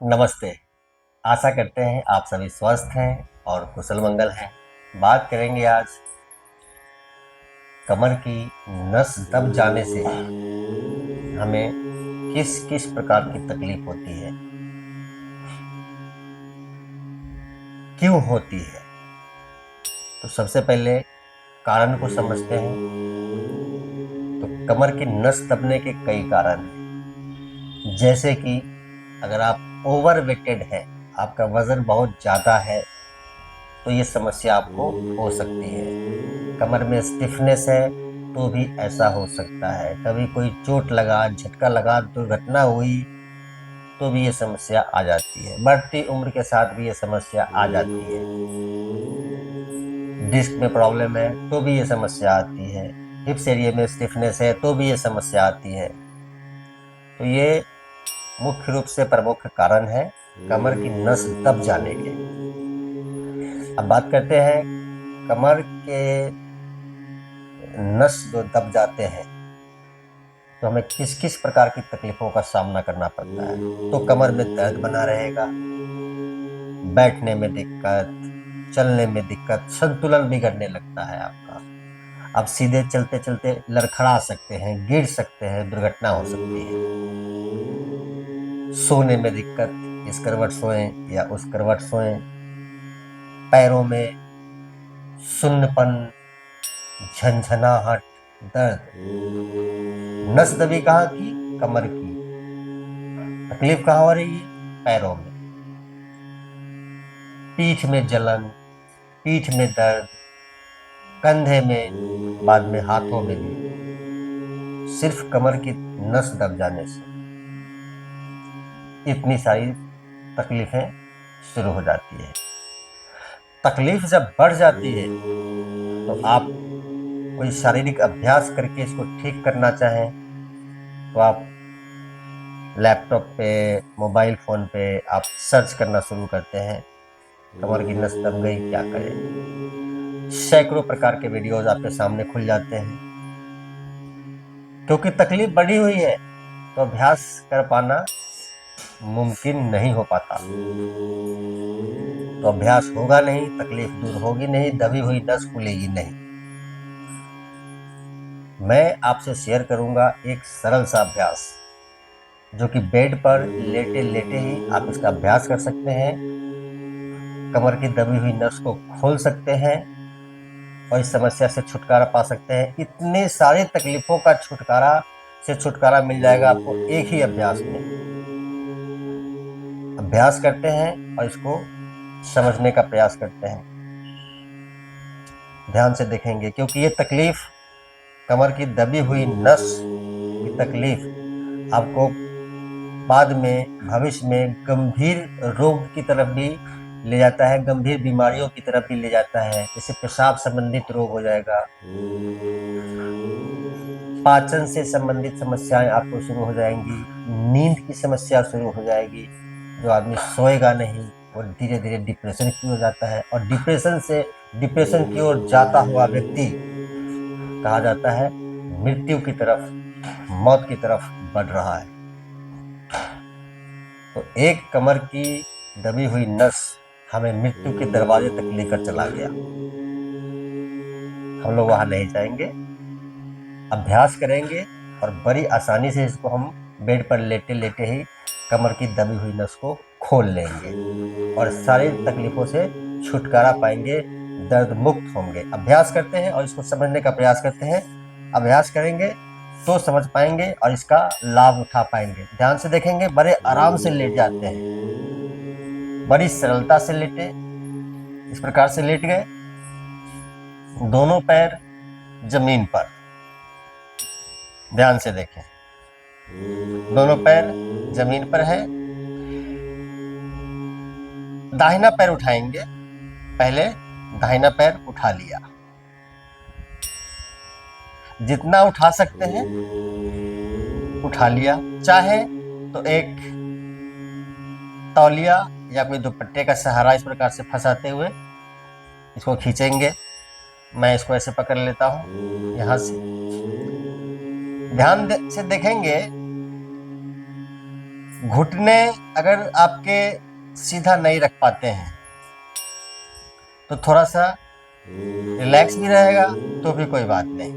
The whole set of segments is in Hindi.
नमस्ते। आशा करते हैं आप सभी स्वस्थ हैं और कुशल मंगल हैं। बात करेंगे आज कमर की नस दब जाने से हमें किस किस प्रकार की तकलीफ होती है, क्यों होती है। तो सबसे पहले कारण को समझते हैं। तो कमर की नस दबने के कई कारण हैं, जैसे कि अगर आप ओवर वेटेड हैं, आपका वजन बहुत ज़्यादा है, तो ये समस्या आपको हो सकती है। कमर में स्टिफनेस है तो भी ऐसा हो सकता है। कभी कोई चोट लगा, झटका लगा, दुर्घटना हुई तो भी ये समस्या आ जाती है। बढ़ती उम्र के साथ भी ये समस्या आ जाती है। डिस्क में प्रॉब्लम है तो भी ये समस्या आती है। हिप्स एरिया में स्टिफनेस है तो भी ये समस्या आती है। तो ये मुख्य रूप से प्रमुख कारण है कमर की नस दब जाने के। अब बात करते हैं कमर के नस जो दब जाते हैं तो हमें किस किस प्रकार की तकलीफों का सामना करना पड़ता है। तो कमर में दर्द बना रहेगा, बैठने में दिक्कत, चलने में दिक्कत, संतुलन बिगड़ने लगता है आपका। आप सीधे चलते चलते लड़खड़ा सकते हैं, गिर सकते हैं, दुर्घटना हो सकती है। सोने में दिक्कत, इस करवट सोएं या उस करवट सोएं। पैरों में सुन्नपन, झंझनाहट, दर्द। नस दबी कहाँ की? कमर की। तकलीफ कहाँ हो रही है? पैरों में। पीठ में जलन, पीठ में दर्द, कंधे में, बाद में हाथों में भी। सिर्फ कमर की नस दब जाने से इतनी सारी तकलीफें शुरू हो जाती है। तकलीफ जब बढ़ जाती है तो आप कोई शारीरिक अभ्यास करके इसको ठीक करना चाहें तो आप लैपटॉप पे, मोबाइल फोन पे आप सर्च करना शुरू करते हैं, कमर की नस दब गई, क्या करें। सैकड़ों प्रकार के वीडियोज आपके सामने खुल जाते हैं। क्योंकि तकलीफ बढ़ी हुई है तो अभ्यास कर पाना मुमकिन नहीं हो पाता। तो अभ्यास होगा नहीं, तकलीफ दूर होगी नहीं, दबी हुई नस खुलेगी नहीं। मैं आपसे शेयर करूंगा एक सरल सा अभ्यास, जो कि बेड पर लेटे लेटे ही आप इसका अभ्यास कर सकते हैं। कमर की दबी हुई नस को खोल सकते हैं और इस समस्या से छुटकारा पा सकते हैं। इतने सारे तकलीफों का छुटकारा मिल जाएगा आपको एक ही अभ्यास में। अभ्यास करते हैं और इसको समझने का प्रयास करते हैं। ध्यान से देखेंगे, क्योंकि ये तकलीफ, कमर की दबी हुई नस की तकलीफ आपको बाद में, भविष्य में गंभीर रोग की तरफ भी ले जाता है, गंभीर बीमारियों की तरफ भी ले जाता है। जैसे पेशाब संबंधित रोग हो जाएगा, पाचन से संबंधित समस्याएं आपको शुरू हो जाएंगी, नींद की समस्या शुरू हो जाएगी। जो आदमी सोएगा नहीं वो धीरे धीरे डिप्रेशन की ओर जाता है, और डिप्रेशन की ओर जाता हुआ व्यक्ति कहा जाता है मृत्यु की तरफ, मौत की तरफ बढ़ रहा है। तो एक कमर की दबी हुई नस हमें मृत्यु के दरवाजे तक लेकर चला गया। हम लोग वहां नहीं जाएंगे। अभ्यास करेंगे और बड़ी आसानी से इसको हम बेड पर लेटे लेटे ही कमर की दबी हुई नस को खोल लेंगे और सारी तकलीफों से छुटकारा पाएंगे, दर्द मुक्त होंगे। अभ्यास करते हैं और इसको समझने का प्रयास करते हैं। अभ्यास करेंगे तो समझ पाएंगे और इसका लाभ उठा पाएंगे। ध्यान से देखेंगे, बड़े आराम से लेट जाते हैं, बड़ी सरलता से लेटे। इस प्रकार से लेट गए, दोनों पैर जमीन पर। ध्यान से देखें, दोनों पैर जमीन पर है। दाहिना पैर उठाएंगे। पहले दाहिना पैर उठा लिया, जितना उठा सकते हैं उठा लिया। चाहे तो एक तौलिया या कोई दुपट्टे का सहारा इस प्रकार से फंसाते हुए इसको खींचेंगे। मैं इसको ऐसे पकड़ लेता हूं यहां से। ध्यान से देखेंगे, घुटने अगर आपके सीधा नहीं रख पाते हैं तो थोड़ा सा रिलैक्स भी रहेगा तो भी कोई बात नहीं,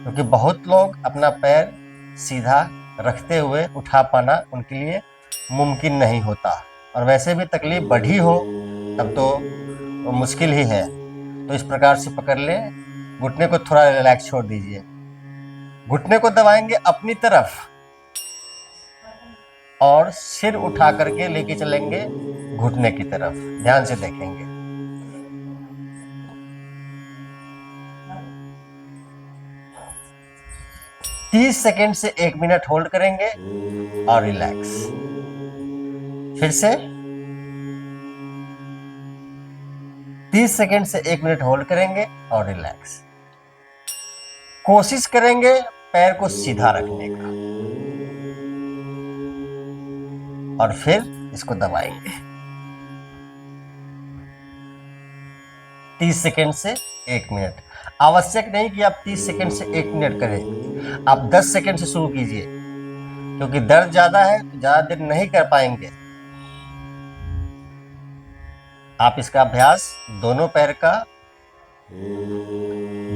क्योंकि बहुत लोग अपना पैर सीधा रखते हुए उठा पाना उनके लिए मुमकिन नहीं होता, और वैसे भी तकलीफ बढ़ी हो तब तो मुश्किल ही है। तो इस प्रकार से पकड़ ले, घुटने को थोड़ा रिलैक्स छोड़ दीजिए, घुटने को दबाएंगे अपनी तरफ और सिर उठा करके लेके चलेंगे घुटने की तरफ। ध्यान से देखेंगे। तीस सेकेंड से 1 मिनट होल्ड करेंगे और रिलैक्स। फिर से 30 सेकेंड से 1 मिनट होल्ड करेंगे और रिलैक्स। कोशिश करेंगे पैर को सीधा रखने का, और फिर इसको दबाएंगे 30 सेकेंड से 1 मिनट। आवश्यक नहीं कि आप 30 सेकेंड से 1 मिनट करें, आप 10 सेकेंड से शुरू कीजिए, क्योंकि दर्द ज्यादा है तो ज्यादा देर नहीं कर पाएंगे। आप इसका अभ्यास दोनों पैर का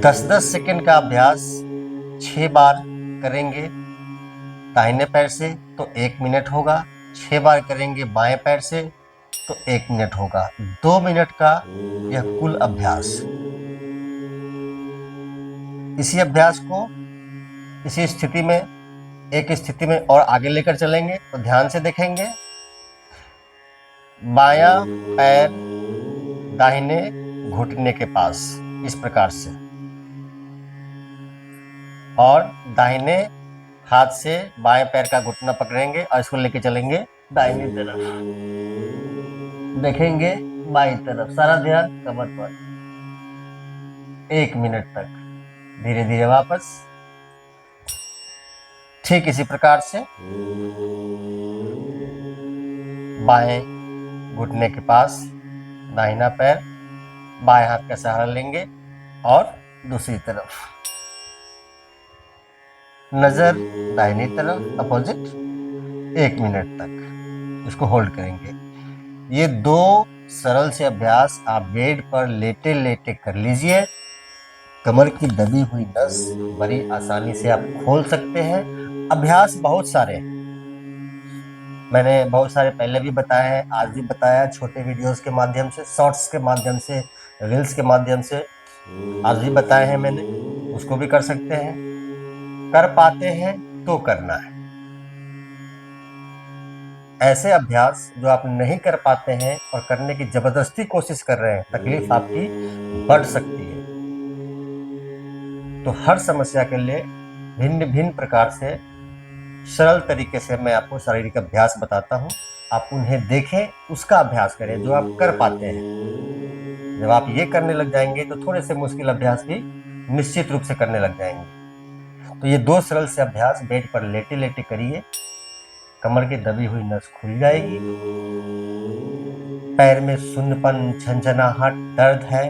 10-10 सेकेंड का अभ्यास 6 बार करेंगे दाहिने पैर से तो 1 मिनट होगा, 6 बार करेंगे बाएं पैर से तो 1 मिनट होगा। 2 मिनट का यह कुल अभ्यास। इसी अभ्यास को इसी स्थिति में, एक स्थिति में और आगे लेकर चलेंगे। तो ध्यान से देखेंगे, बायां पैर दाहिने घुटने के पास इस प्रकार से, और दाहिने हाथ से बाएं पैर का घुटना पकड़ेंगे और इसको लेके चलेंगे दाहिनी तरफ। देखेंगे बाईं तरफ, सारा ध्यान कमर पर। 1 मिनट तक धीरे धीरे वापस। ठीक इसी प्रकार से बाएं घुटने के पास दाहिना पैर, बाएं हाथ का सहारा लेंगे और दूसरी तरफ, नजर दाहिनी तरफ अपोजिट। 1 मिनट तक इसको होल्ड करेंगे। ये 2 सरल से अभ्यास आप बेड पर लेटे लेटे कर लीजिए। कमर की दबी हुई नस बड़ी आसानी से आप खोल सकते हैं। अभ्यास बहुत सारे हैं, मैंने बहुत सारे पहले भी बताए हैं, आज भी बताया, छोटे वीडियोस के माध्यम से, शॉर्ट्स के माध्यम से, रील्स के माध्यम से आज भी बताए हैं मैंने। उसको भी कर सकते हैं, कर पाते हैं तो करना है। ऐसे अभ्यास जो आप नहीं कर पाते हैं और करने की जबरदस्ती कोशिश कर रहे हैं, तकलीफ आपकी बढ़ सकती है। तो हर समस्या के लिए भिन्न भिन्न प्रकार से सरल तरीके से मैं आपको शारीरिक अभ्यास बताता हूँ। आप उन्हें देखें, उसका अभ्यास करें जो आप कर पाते हैं। जब आप ये करने लग जाएंगे तो थोड़े से मुश्किल अभ्यास भी निश्चित रूप से करने लग जाएंगे। तो ये 2 सरल से अभ्यास बेड पर लेटे लेटे करिए। कमर की दबी हुई नस खुल जाएगी, पैर में शून्यपन, झंझनाहट, दर्द है,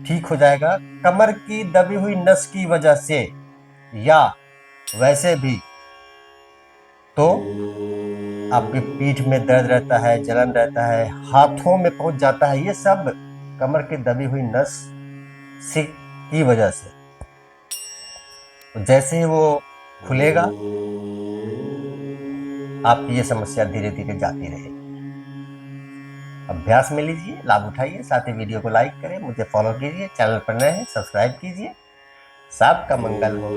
ठीक हो जाएगा। कमर की दबी हुई नस की वजह से या वैसे भी तो आपकी पीठ में दर्द रहता है, जलन रहता है, हाथों में पहुंच जाता है, ये सब कमर की दबी हुई नस की वजह से। तो जैसे ही वो खुलेगा आपकी ये समस्या धीरे धीरे जाती रहेगी। अभ्यास में लीजिए, लाभ उठाइए, साथ ही वीडियो को लाइक करें, मुझे फॉलो कीजिए, चैनल पर नए हैं सब्सक्राइब कीजिए। सबका मंगल हो।